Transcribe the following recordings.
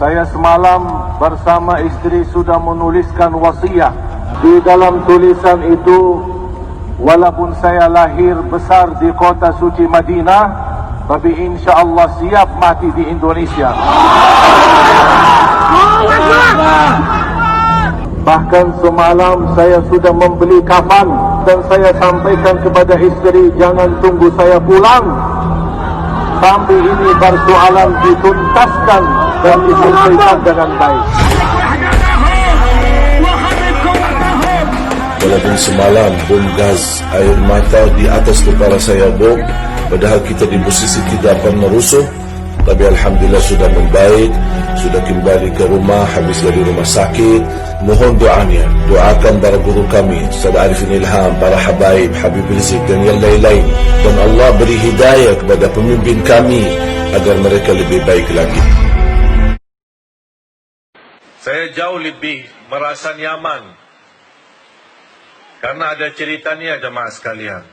Saya semalam bersama istri sudah menuliskan wasiat. Di dalam tulisan itu, walaupun saya lahir besar di kota suci Madinah, tapi insya Allah siap mati di Indonesia. Bahkan semalam saya sudah membeli kafan dan saya sampaikan kepada istri, jangan tunggu saya pulang sampai ini persoalan dituntaskan dan diselesaikan dengan baik. Walaupun semalam bom gas air mata di atas kepala saya bom, padahal kita di posisi tidak pernah rusuh, tapi alhamdulillah sudah membaik, sudah kembali ke rumah habis dari rumah sakit. Mohon doanya, doakan para guru kami, Ustaz Arifin Ilham, para habaib, Habib Rizik dan yang lain-lain, dan Allah beri hidayah kepada pemimpin kami agar mereka lebih baik lagi. Saya jauh lebih merasa nyaman karena ada ceritanya jemaah sekalian.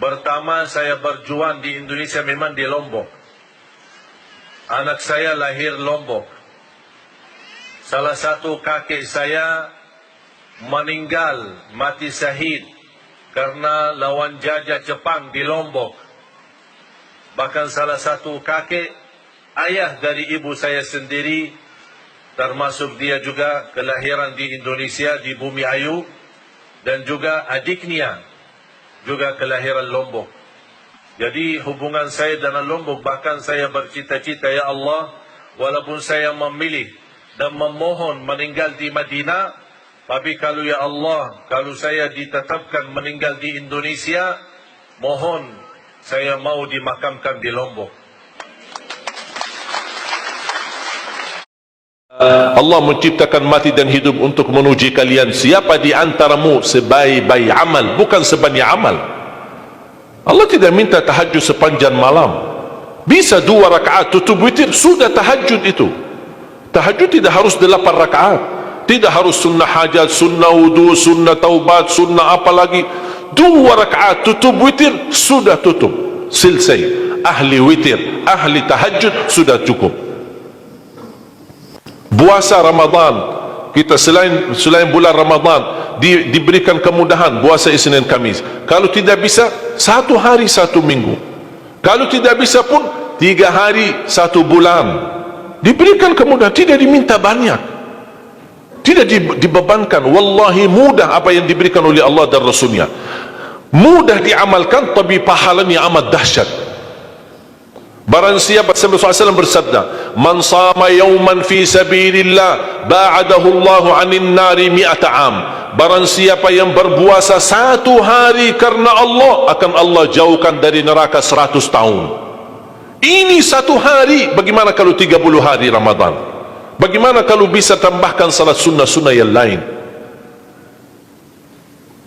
Pertama, saya berjuang di Indonesia memang di Lombok. Anak saya lahir Lombok. Salah satu kakek saya meninggal, mati syahid karena lawan jajah Jepang di Lombok. Bahkan salah satu kakek, ayah dari ibu saya sendiri, termasuk dia juga kelahiran di Indonesia, di Bumi Ayu, dan juga adiknya juga kelahiran Lombok. Jadi hubungan saya dengan Lombok, bahkan saya bercita-cita, ya Allah, walaupun saya memilih dan memohon meninggal di Madinah, tapi kalau ya Allah, kalau saya ditetapkan meninggal di Indonesia, mohon saya mau dimakamkan di Lombok. Allah menciptakan mati dan hidup untuk menuji kalian. Siapa di antaramu sebaik-baik amal, bukan sebanyak amal. Allah tidak minta tahajud sepanjang malam. Bisa 2 rakaat tutup witir, sudah tahajud itu. Tahajud tidak harus 8 rakaat, tidak harus sunnah hajat, sunnah wudu, sunnah taubat, sunnah apa lagi. 2 rakaat tutup witir, sudah tutup, selesai. Ahli witir, ahli tahajud sudah cukup. Puasa Ramadan, kita selain bulan Ramadan diberikan kemudahan puasa Isnin Kamis. Kalau tidak bisa, 1 hari 1 minggu. Kalau tidak bisa pun 3 hari 1 bulan. Diberikan kemudahan, tidak diminta banyak, tidak dibebankan. Wallahi mudah apa yang diberikan oleh Allah dan Rasulnya, mudah diamalkan, tapi pahalanya amat dahsyat. Barang siapa, Rasulullah SAW bersabda, man sama yawman fi sabilillah ba'adahu Allahu anin nari mi'ata am. Barang siapa yang berpuasa 1 hari karena Allah, akan Allah jauhkan dari neraka 100 tahun. Ini 1 hari, bagaimana kalau 30 hari Ramadan? Bagaimana kalau bisa tambahkan salat sunnah-sunnah yang lain?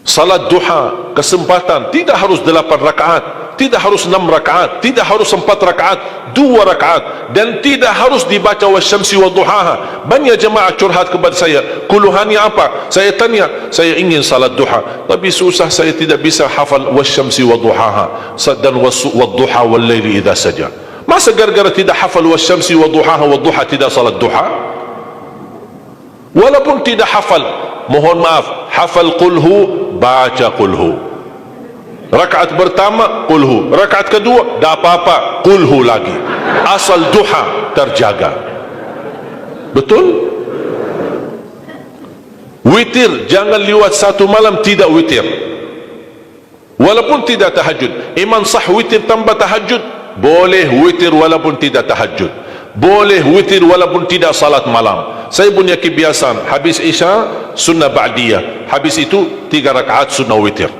Salat duha, kesempatan, tidak harus 8 rakaat, tidak harus 6 rakaat, tidak harus 4 rakaat, 2 rakaat, dan tidak harus dibaca wasyamsi wa duhaha. Banyak jemaah curhat kepada saya, keluhannya apa? Saya tanya, saya ingin salat duha, tapi susah, saya tidak bisa hafal wasyamsi wa duhaha dan wadduha wal laili idza saja. Masa gara-gara tidak hafal wasyamsi wa duhaha wa duha tidak salat duha? Walaupun tidak hafal, mohon maaf, hafal qulhu, baca qulhu. Rakaat pertama qulhu, rakaat kedua tak apa-apa, qulhu lagi. Asal duha terjaga. Betul? Witir jangan lewat 1 malam tidak witir. Walaupun tidak tahajud. Iman sah witir tambah tahajud. Boleh witir walaupun tidak tahajud. Boleh witir walaupun tidak salat malam. Saya punya kebiasaan, habis Isya sunnah ba'diyah, habis itu 3 rakaat sunnah witir,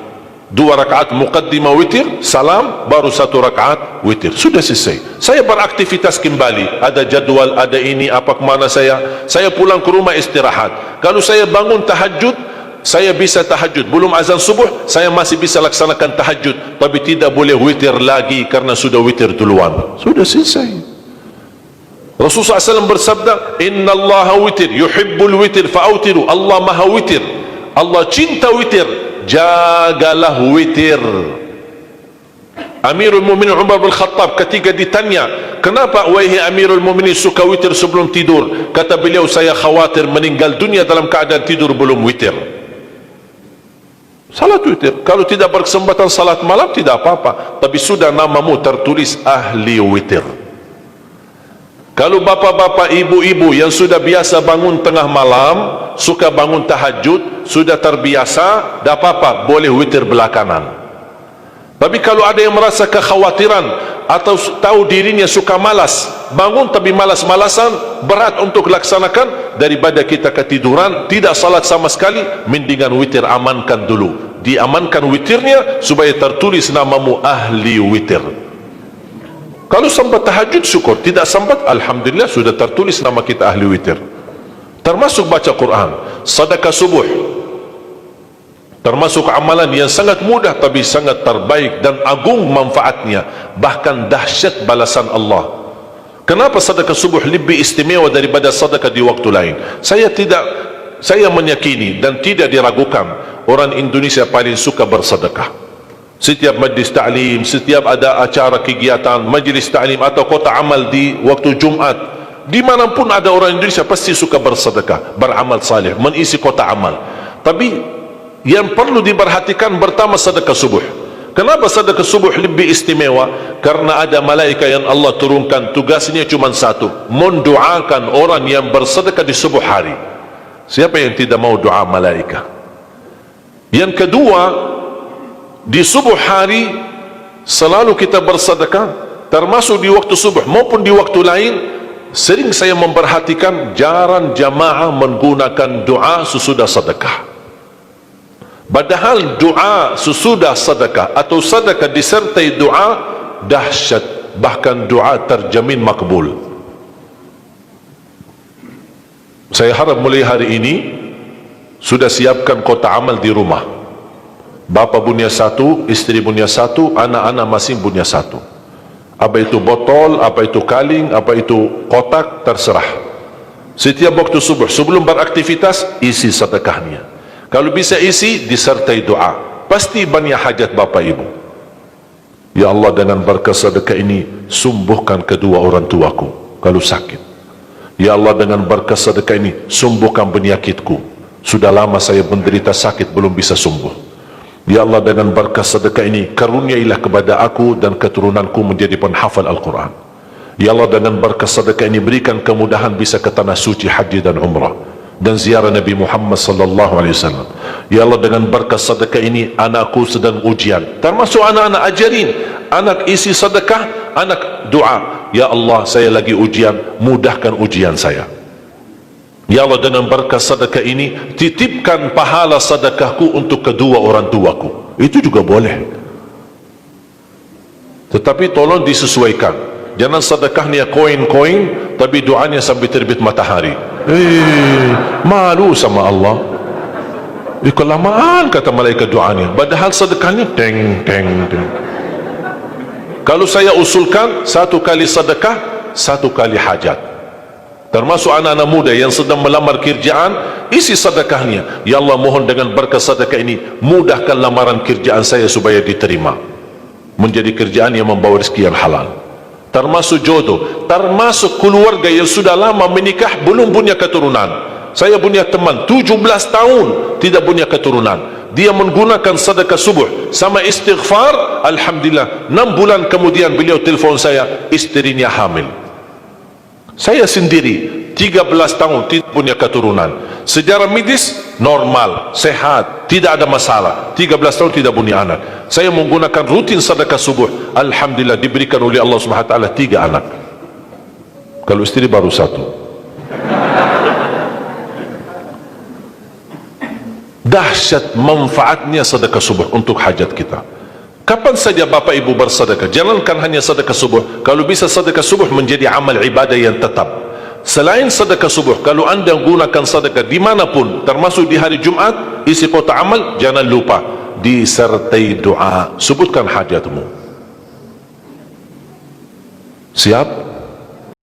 2 rakaat muqaddimah witir, salam, baru 1 rakaat witir, sudah selesai. Saya beraktivitas kembali, ada jadwal, ada ini, apa kemana saya pulang ke rumah istirahat. Kalau saya bangun tahajud, saya bisa tahajud, belum azan subuh saya masih bisa laksanakan tahajud, tapi tidak boleh witir lagi karena sudah witir duluan, sudah selesai. Rasulullah SAW bersabda, inna allaha witir, yuhibbul witir fa'autiru. Allah maha witir, Allah cinta witir, jagalah witir. Amirul Mukminin Umar bin Khattab ketika ditanya, kenapa wahai Amirul Mukminin suka witir sebelum tidur? Kata beliau, saya khawatir meninggal dunia dalam keadaan tidur belum witir. Salat witir, kalau tidak berkesempatan salat malam tidak apa-apa, tapi sudah namamu tertulis ahli witir. Kalau bapak-bapak, ibu-ibu yang sudah biasa bangun tengah malam, suka bangun tahajud, sudah terbiasa, tak apa-apa, boleh witir belakangan. Tapi kalau ada yang merasa kekhawatiran atau tahu dirinya suka malas, bangun tapi malas-malasan, berat untuk laksanakan, daripada kita ketiduran, tidak salat sama sekali, mendingan witir amankan dulu. Diamankan witirnya supaya tertulis namamu ahli witir. Kalau sempat tahajud syukur, tidak sempat alhamdulillah sudah tertulis nama kita ahli witir. Termasuk baca Quran, sedekah subuh, termasuk amalan yang sangat mudah tapi sangat terbaik dan agung manfaatnya, bahkan dahsyat balasan Allah. Kenapa sedekah subuh lebih istimewa daripada sedekah di waktu lain? Saya meyakini dan tidak diragukan, orang Indonesia paling suka bersedekah. Setiap majlis ta'lim, setiap ada acara kegiatan, majlis ta'lim atau kota amal di waktu Jumat, dimanapun ada orang Indonesia pasti suka bersedekah, beramal saleh, mengisi kota amal. Tapi yang perlu diperhatikan pertama sedekah subuh. Kenapa sedekah subuh lebih istimewa? Karena ada malaikat yang Allah turunkan, tugasnya cuma satu, mendoakan orang yang bersedekah di subuh hari. Siapa yang tidak mau doa malaikat? Yang kedua, di subuh hari selalu kita bersedekah, termasuk di waktu subuh maupun di waktu lain. Sering saya memperhatikan jarang jamaah menggunakan doa sesudah sedekah. Padahal doa sesudah sedekah atau sedekah disertai doa dahsyat, bahkan doa terjamin makbul. Saya harap mulai hari ini sudah siapkan kota amal di rumah. Bapa punya satu, istri punya satu, anak-anak masing punya satu. Apa itu botol, apa itu kaling, apa itu kotak, terserah. Setiap waktu subuh sebelum beraktivitas, isi sedekahnya. Kalau bisa isi disertai doa, pasti banyak hajat bapak ibu. Ya Allah, dengan berkah sedekah ini sembuhkan kedua orang tuaku kalau sakit. Ya Allah, dengan berkah sedekah ini sembuhkan penyakitku, sudah lama saya menderita sakit belum bisa sembuh. Ya Allah, dengan berkah sedekah ini karuniailah kepada aku dan keturunanku menjadi penghafal Al-Quran. Ya Allah, dengan berkah sedekah ini berikan kemudahan bisa ke tanah suci haji dan umrah dan ziarah Nabi Muhammad sallallahu alaihi wasallam. Ya Allah, dengan berkah sedekah ini anakku sedang ujian, termasuk anak-anak, ajarin anak isi sedekah, anak doa, ya Allah saya lagi ujian, mudahkan ujian saya. Ya Allah, dengan berkah sedekah ini titipkan pahala sedekahku untuk kedua orang tuaku. Itu juga boleh, tetapi tolong disesuaikan. Jangan sedekahnya koin-koin tapi doanya sampai terbit matahari. Malu sama Allah. Kelamaan kata malaikat doanya, padahal sedekahnya teng teng teng. Kalau saya usulkan, satu kali sedekah, satu kali hajat. Termasuk anak-anak muda yang sedang melamar kerjaan, isi sedekahnya, ya Allah mohon dengan berkah sedekah ini mudahkan lamaran kerjaan saya supaya diterima, menjadi kerjaan yang membawa rezeki yang halal. Termasuk jodoh, termasuk keluarga yang sudah lama menikah belum punya keturunan. Saya punya teman 17 tahun tidak punya keturunan, dia menggunakan sedekah subuh sama istighfar, alhamdulillah 6 bulan kemudian beliau telefon saya, istrinya hamil. Saya sendiri 13 tahun tidak punya keturunan, secara medis normal, sehat, tidak ada masalah, 13 tahun tidak punya anak. Saya menggunakan rutin sedekah subuh, alhamdulillah diberikan oleh Allah Subhanahu wa taala 3 anak. Kalau istri baru 1. Dahsyat manfaatnya sedekah subuh untuk hajat kita. Kapan saja bapak ibu bersedekah, jangankan hanya sedekah subuh, kalau bisa sedekah subuh menjadi amal ibadah yang tetap. Selain sedekah subuh, kalau anda gunakan sedekah dimanapun, termasuk di hari Jumat, isi kota amal, jangan lupa disertai doa, sebutkan hajatmu. Siap?